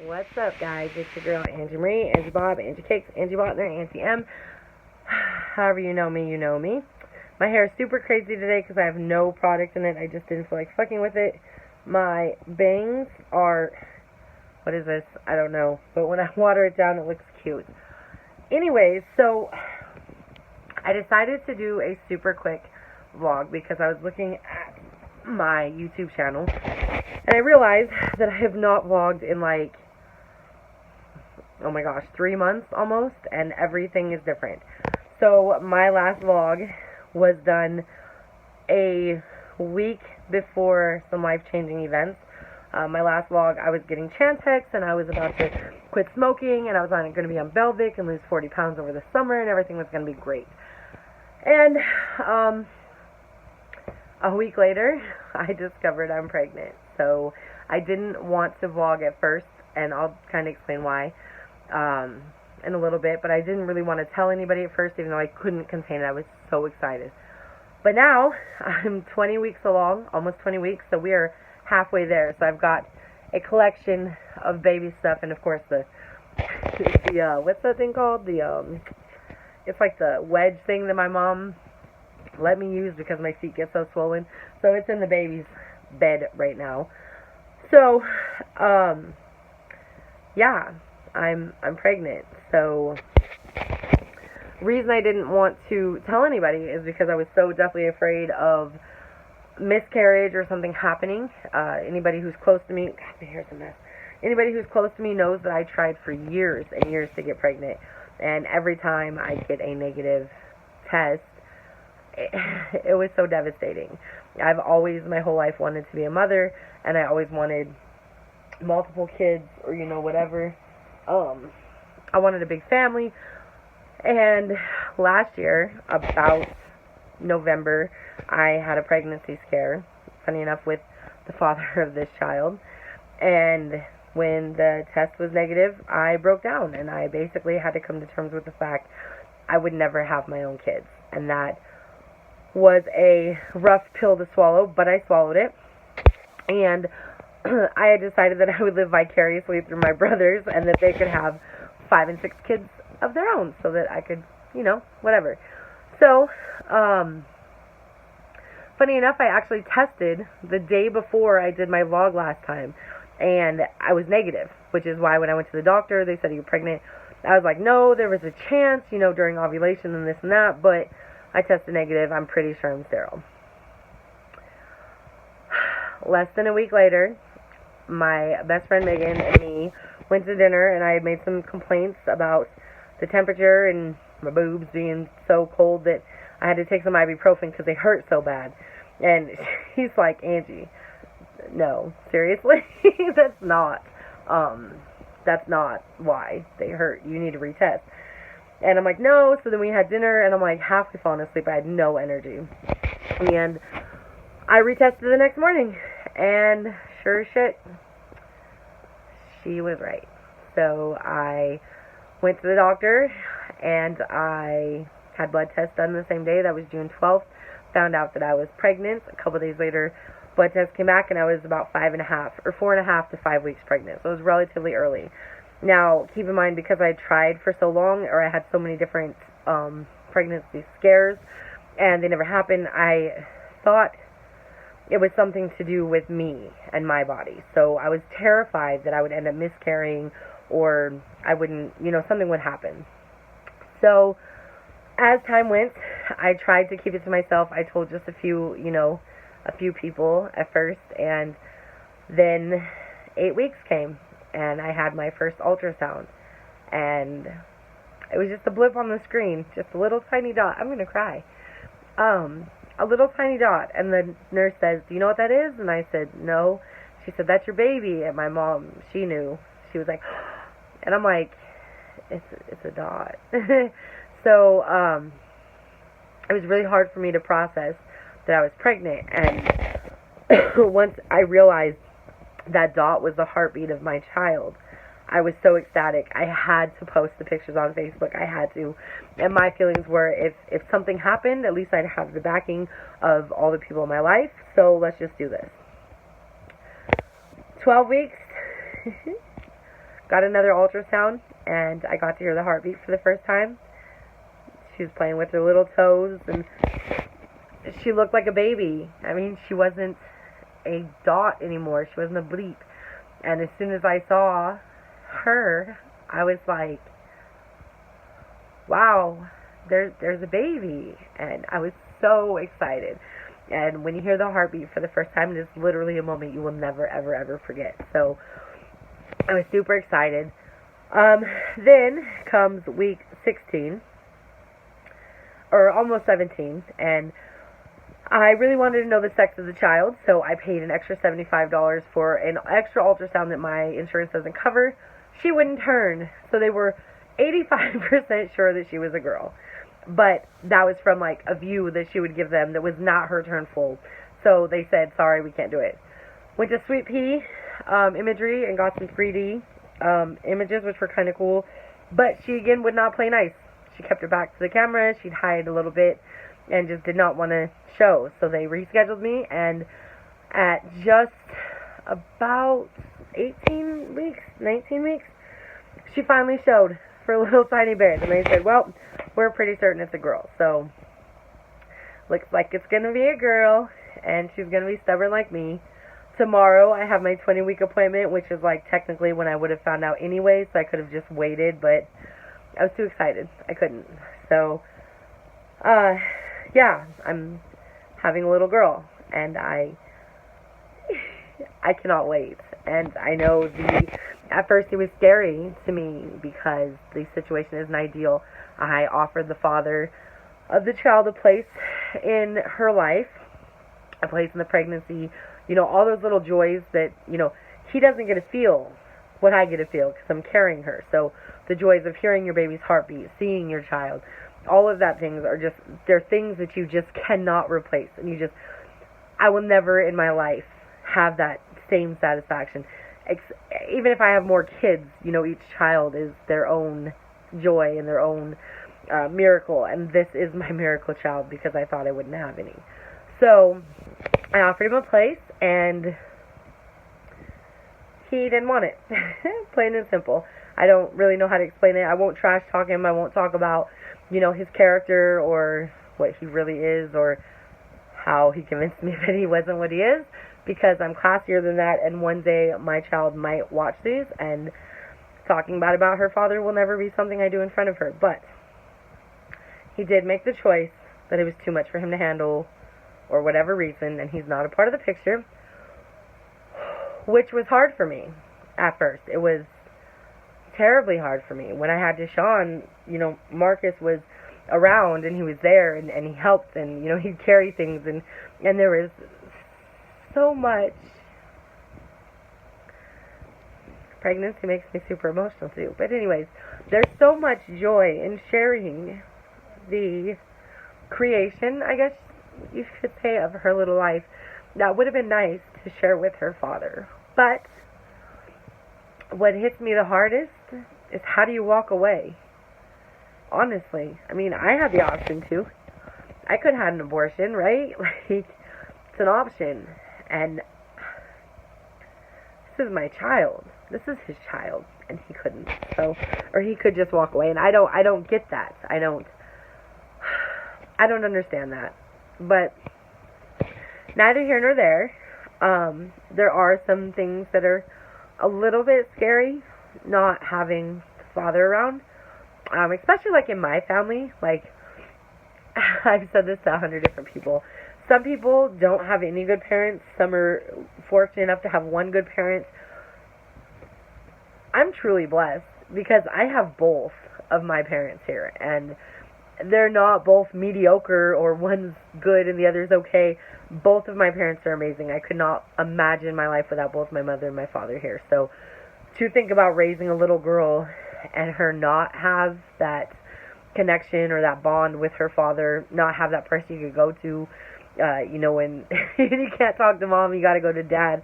What's up, guys? It's your girl, Angie Marie, Angie Bob, Angie Cakes, Angie Botner, Auntie M. However you know me, you know me. My hair is super crazy today because I have no product in it. I just didn't feel like fucking with it. My bangs are, what is this? I don't know. But when I water it down, it looks cute. Anyways, so I decided to do a super quick vlog because I was looking at my YouTube channel and I realized that I have not vlogged in like, oh my gosh, 3 months almost, and everything is different. So my last vlog was done a week before some life-changing events. My last vlog, I was getting Chantix, and I was about to quit smoking, and I was going to be on Belvic and lose 40 pounds over the summer, and everything was going to be great. And a week later, I discovered I'm pregnant. So I didn't want to vlog at first, and I'll kind of explain why in a little bit, but I didn't really want to tell anybody at first, even though I couldn't contain it. I was so excited. But now, I'm 20 weeks along, almost 20 weeks, so we are halfway there. So I've got a collection of baby stuff, and of course the what's that thing called? It's like the wedge thing that my mom let me use because my feet get so swollen. So it's in the baby's bed right now. So, yeah, I'm pregnant. So, reason I didn't want to tell anybody is because I was so deathly afraid of miscarriage or something happening. Anybody who's close to me, God, my hair's a mess. Anybody who's close to me knows that I tried for years and years to get pregnant, and every time I get a negative test, it was so devastating. I've always, my whole life, wanted to be a mother, and I always wanted multiple kids, or whatever. I wanted a big family, and last year, about November, I had a pregnancy scare, funny enough, with the father of this child, and when the test was negative, I broke down, and I basically had to come to terms with the fact I would never have my own kids, and that was a rough pill to swallow, but I swallowed it, and I had decided that I would live vicariously through my brothers, and that they could have 5 and 6 kids of their own, so that I could, whatever. So, funny enough, I actually tested the day before I did my vlog last time, and I was negative, which is why when I went to the doctor, they said, "Are you pregnant?" I was like, no, there was a chance, during ovulation and this and that, but I tested negative. I'm pretty sure I'm sterile. Less than a week later, my best friend Megan and me went to dinner, and I made some complaints about the temperature and my boobs being so cold that I had to take some ibuprofen because they hurt so bad. And she's like, "Angie, no, seriously, that's not why they hurt. You need to retest." And I'm like, no. So then we had dinner, and I'm like halfway falling asleep. I had no energy. And I retested the next morning, and sure as shit, she was right. So I went to the doctor, and I had blood tests done the same day. That was June 12th. Found out that I was pregnant. A couple days later, blood test came back, and I was about 4.5 to 5 weeks pregnant. So it was relatively early. Now, keep in mind, because I tried for so long, or I had so many different pregnancy scares, and they never happened, I thought it was something to do with me and my body. So I was terrified that I would end up miscarrying, or I wouldn't, something would happen. So as time went, I tried to keep it to myself. I told just a few people at first, and then 8 weeks came, and I had my first ultrasound, and it was just a blip on the screen, just a little tiny dot. I'm gonna cry. A little tiny dot, and the nurse says, "Do you know what that is?" And I said, "No." She said, "That's your baby." And my mom, she knew. She was like, and I'm like, it's a dot. So it was really hard for me to process that I was pregnant, and once I realized that dot was the heartbeat of my child, I was so ecstatic. I had to post the pictures on Facebook. I had to. And my feelings were, if something happened, at least I'd have the backing of all the people in my life. So let's just do this. 12 weeks got another ultrasound, and I got to hear the heartbeat for the first time. She was playing with her little toes, and she looked like a baby. I mean, she wasn't a dot anymore. She wasn't a bleep. And as soon as I saw her, I was like, wow, there's a baby. And I was so excited. And when you hear the heartbeat for the first time, it is literally a moment you will never, ever, ever forget. So I was super excited. Then comes week 16, or almost 17, and I really wanted to know the sex of the child, so I paid an extra $75 for an extra ultrasound that my insurance doesn't cover. She wouldn't turn, so they were 85% sure that she was a girl. But that was from like a view that she would give them that was not her turn full. So they said, sorry, we can't do it. Went to Sweet Pea Imagery and got some 3D images, which were kind of cool. But she, again, would not play nice. She kept her back to the camera. She'd hide a little bit and just did not want to show. So they rescheduled me, and at just about 18 weeks, 19 weeks, she finally showed for a little tiny bit. And they said, well, we're pretty certain it's a girl. So looks like it's going to be a girl, and she's going to be stubborn like me. Tomorrow I have my 20-week appointment, which is like technically when I would have found out anyway, so I could have just waited, but I was too excited. I couldn't. So, yeah, I'm having a little girl, and I cannot wait. And I know at first it was scary to me because the situation isn't ideal. I offered the father of the child a place in her life, a place in the pregnancy, all those little joys that, he doesn't get to feel what I get to feel because I'm carrying her. So the joys of hearing your baby's heartbeat, seeing your child, all of that things are they're things that you just cannot replace. And I will never in my life have that same satisfaction. Even if I have more kids, each child is their own joy and their own miracle. And this is my miracle child because I thought I wouldn't have any. So I offered him a place, and he didn't want it. Plain and simple. I don't really know how to explain it. I won't trash talk him. I won't talk about, his character or what he really is or how he convinced me that he wasn't what he is, because I'm classier than that, and one day my child might watch these, and talking about her father will never be something I do in front of her. But he did make the choice that it was too much for him to handle, or whatever reason, and he's not a part of the picture, which was hard for me at first. It was terribly hard for me. When I had Deshaun, Marcus was around, and he was there, and he helped, and, he'd carry things, and there was so much. Pregnancy makes me super emotional too. But anyways, there's so much joy in sharing the creation, I guess you could say, of her little life. That would have been nice to share with her father. But what hits me the hardest is, how do you walk away? Honestly. I mean, I had the option to. I could have had an abortion, right? Like, it's an option. And this is my child. This is his child. And he couldn't. So, or he could just walk away. And I don't get that. I don't understand that. But neither here nor there. There are some things that are a little bit scary, not having the father around. Especially like in my family. Like, I've said this to 100 different people. Some people don't have any good parents. Some are fortunate enough to have one good parent. I'm truly blessed because I have both of my parents here, and they're not both mediocre or one's good and the other's okay. Both of my parents are amazing. I could not imagine my life without both my mother and my father here. So to think about raising a little girl and her not have that connection or that bond with her father, not have that person you could go to, when you can't talk to mom, you got to go to dad.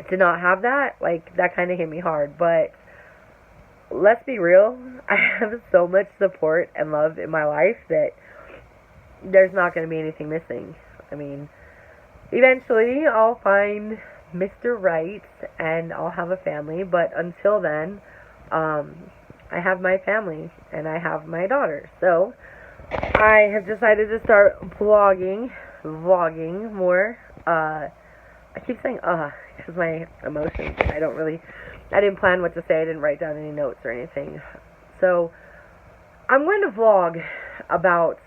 To not have that, like, that kind of hit me hard. But let's be real, I have so much support and love in my life that there's not going to be anything missing. I mean, eventually I'll find Mr. Right, and I'll have a family. But until then, I have my family, and I have my daughter. So I have decided to start vlogging more. I keep saying because my emotions. I didn't plan what to say. I didn't write down any notes or anything. So I'm going to vlog about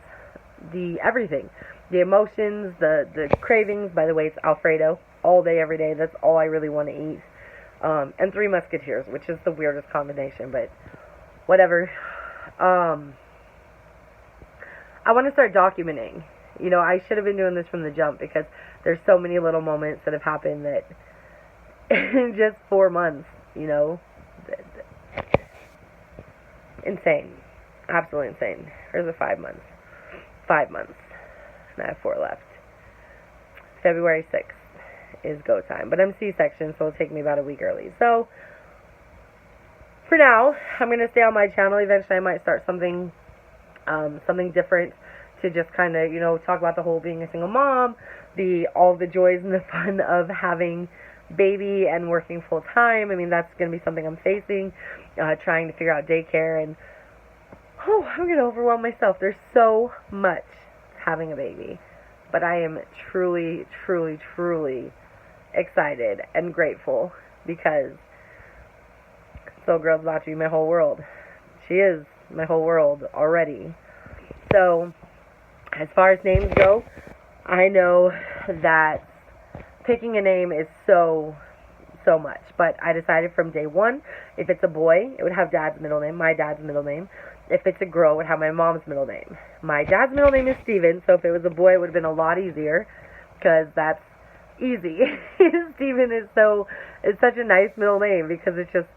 everything. The emotions, the cravings. By the way, it's Alfredo all day, every day. That's all I really want to eat. And Three Musketeers, which is the weirdest combination, but whatever. I want to start documenting. You know, I should have been doing this from the jump because there's so many little moments that have happened that in just 4 months, you know, insane. Absolutely insane. Or is it 5 months? 5 months. And I have 4 left. February 6th is go time. But I'm C-section, so it'll take me about a week early. So, for now, I'm going to stay on my channel. Eventually, I might start something different to just kind of, you know, talk about the whole being a single mom, all the joys and the fun of having baby and working full time. I mean, that's going to be something I'm facing, trying to figure out daycare, and I'm going to overwhelm myself. There's so much having a baby, but I am truly, truly, truly excited and grateful because this little girl's about to be my whole world. She is my whole world already. So, as far as names go, I know that picking a name is so much. But I decided from day one, if it's a boy, it would have Dad's middle name, my dad's middle name. If it's a girl, it would have my mom's middle name. My dad's middle name is Steven, so if it was a boy, it would have been a lot easier, because that's easy. Steven is such a nice middle name, because it's just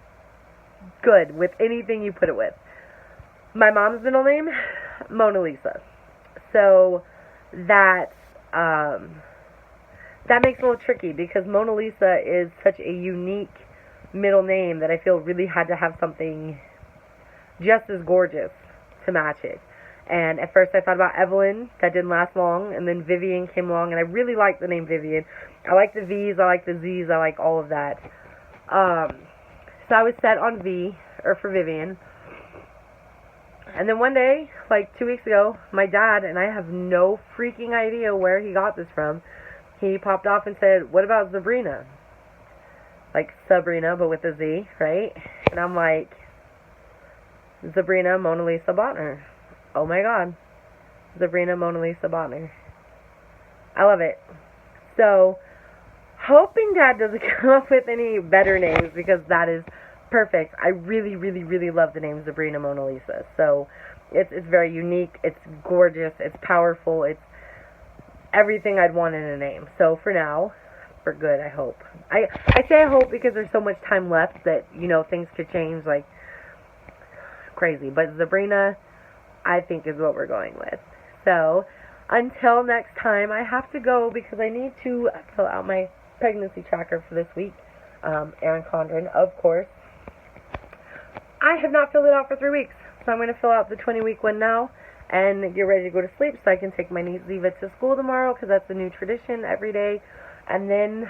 good with anything you put it with. My mom's middle name, Mona Lisa. So that makes it a little tricky because Mona Lisa is such a unique middle name that I feel really had to have something just as gorgeous to match it. And at first I thought about Evelyn. That didn't last long. And then Vivian came along, and I really liked the name Vivian. I like the V's, I like the Z's, I like all of that. So I was set on V, or for Vivian. And then one day, like 2 weeks ago, my dad, and I have no freaking idea where he got this from, he popped off and said, "What about Sabrina?" Like Sabrina, but with a Z, right? And I'm like, Sabrina Mona Lisa Botner. Oh my god. Sabrina Mona Lisa Botner. I love it. So, hoping Dad doesn't come up with any better names, because that is perfect. I really, really, really love the name Sabrina Mona Lisa. So, it's very unique, it's gorgeous, it's powerful, it's everything I'd want in a name. So, for now, for good, I hope. I say I hope because there's so much time left that, you know, things could change like crazy. But Sabrina, I think, is what we're going with. So, until next time, I have to go because I need to fill out my pregnancy tracker for this week. Erin Condren, of course. I have not filled it out for 3 weeks, so I'm going to fill out the 20-week one now and get ready to go to sleep so I can take my niece Ziva to school tomorrow, because that's a new tradition every day, and then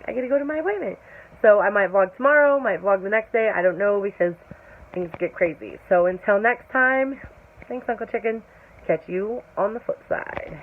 I get to go to my appointment. So I might vlog tomorrow, might vlog the next day, I don't know, because things get crazy. So until next time, thanks, Uncle Chicken. Catch you on the flip side.